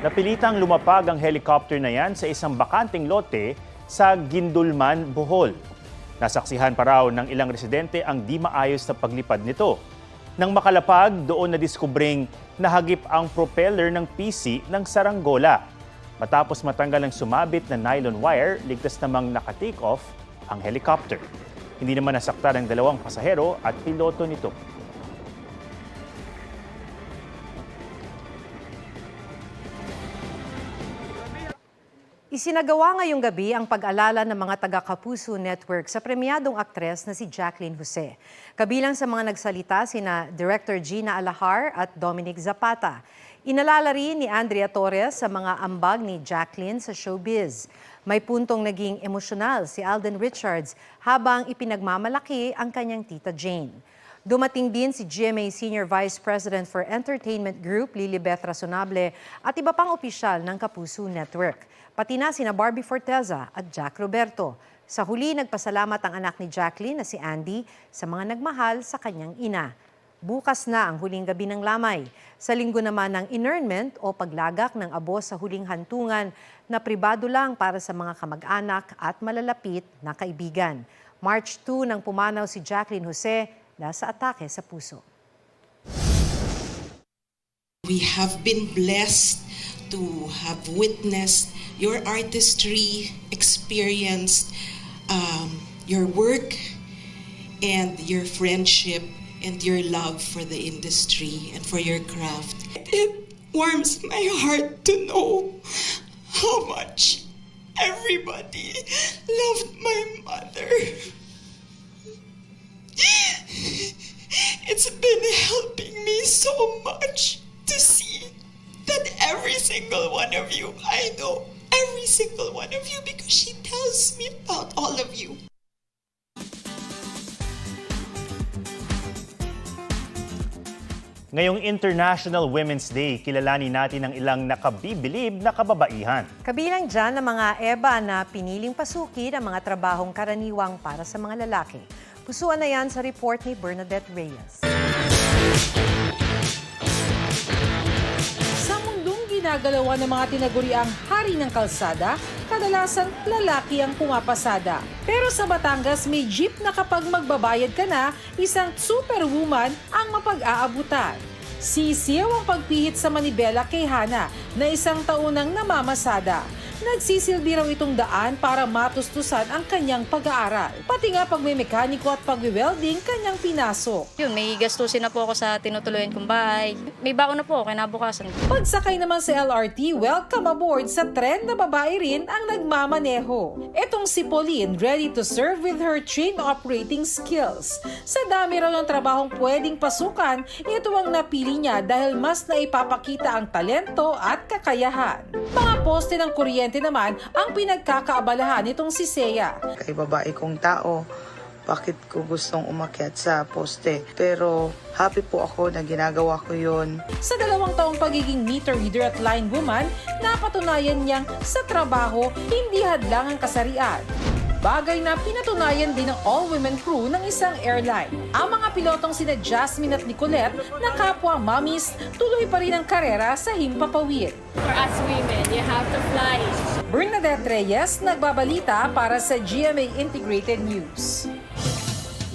Napilitang lumapag ang helicopter na yan sa isang bakanteng lote sa Gindulman, Bohol. Nasaksihan pa raw ng ilang residente ang di maayos na paglipad nito. Nang makalapag, doon na-diskubring nahagip ang propeller ng PC ng saranggola. Matapos matanggal ang sumabit na nylon wire, ligtas namang naka-take off ang helicopter. Hindi naman nasaktan ang dalawang pasahero at piloto nito. Isinagawa ngayong gabi ang pag-alala ng mga taga-Kapuso Network sa premyadong aktres na si Jacqueline Jose. Kabilang sa mga nagsalita sina Director Gina Alahar at Dominic Zapata. Inalala rin ni Andrea Torres sa mga ambag ni Jacqueline sa showbiz. May puntong naging emosyonal si Alden Richards habang ipinagmamalaki ang kanyang tita Jane. Dumating din si GMA Senior Vice President for Entertainment Group, Lilibeth Razonable, at iba pang opisyal ng Kapuso Network. Pati na sina Barbie Forteza at Jack Roberto. Sa huli, nagpasalamat ang anak ni Jacqueline na si Andy sa mga nagmahal sa kanyang ina. Bukas na ang huling gabi ng lamay. Sa linggo naman ng inurnment o paglagak ng abo sa huling hantungan na pribado lang para sa mga kamag-anak at malalapit na kaibigan. March 2 nang pumanaw si Jacqueline Jose dahil sa atake sa puso. We have been blessed to have witnessed your artistry, experienced your work, and your friendship, and your love for the industry and for your craft. It warms my heart to know how much everybody loved my mother. It's been helping me so much to see that every single one of you, I know every single one of you because she tells me about all of you. Ngayong International Women's Day, kilalanin natin ang ilang nakabibilib na kababaihan. Kabilang dyan ang mga EBA na piniling pasukin ang mga trabahong karaniwang para sa mga lalaki. Pusuan na yan sa report ni Bernadette Reyes. Sa mundong ginagalawan ng mga tinaguriang hari ng kalsada, kadalasan lalaki ang pumapasada. Pero sa Batangas, may jeep na kapag magbabayad ka na, isang superwoman ang mapag-aabutan. Sisiyaw ang pagpihit sa manibela kay Hana na isang taunang namamasada. Nagsisilbi raw itong daan para matustusan ang kanyang pag-aaral. Pati nga pagmemekaniko at pagwe-welding kanyang pinasok. Yun, may gastusin na po ako sa tinutuluyan kong bahay. May baon na po ako kinabukasan. Pagsakay naman sa LRT, welcome aboard sa tren na babae rin ang nagmamaneho. Etong si Pauline, ready to serve with her train operating skills. Sa dami raw ng trabahong pwedeng pasukan, ito ang napili niya dahil mas naipapakita ang talento at kakayahan. Mga poste ng kuryente naman ang pinagkakaabalahan nitong si Seiya. Kay babae kong tao, bakit ko gustong umakyat sa poste? Pero happy po ako na ginagawa ko yun. Sa 2 taong pagiging meter reader at line woman, napatunayan niyang sa trabaho hindi hadlang ang kasarian. Bagay na pinatunayan din ng all-women crew ng isang airline. Ang mga pilotong sina Jasmine at Nicolette na kapwa mommies, tuloy pa rin ang karera sa himpapawid. For us women, you have to fly. Bernadette Reyes, nagbabalita para sa GMA Integrated News.